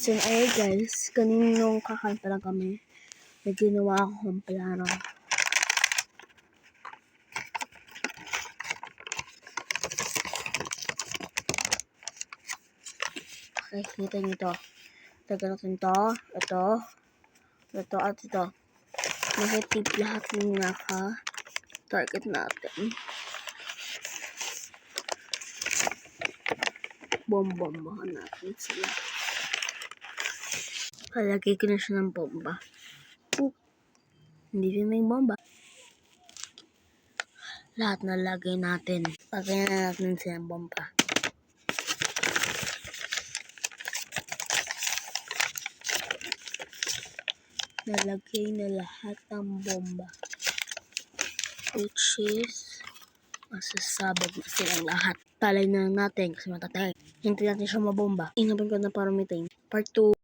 So, ayun guys, kaninong kakanta lang kami. May ginawa akong plano. Okay, kita nyo ito. Tagal natin ito. Ito at ito. Nakitip lahat ng naka-target natin. Bombahan natin sila. Palagay ko na siya ng bomba. Hindi rin may bomba. Lahat na lagay natin. Lagay na natin silang bomba. Nalagay na lahat ng bomba. Which is, masasabog na silang lahat. Talay na natin kasi matatay. Hintay natin siya mabomba. Inabang ko na para umitin. Part 2.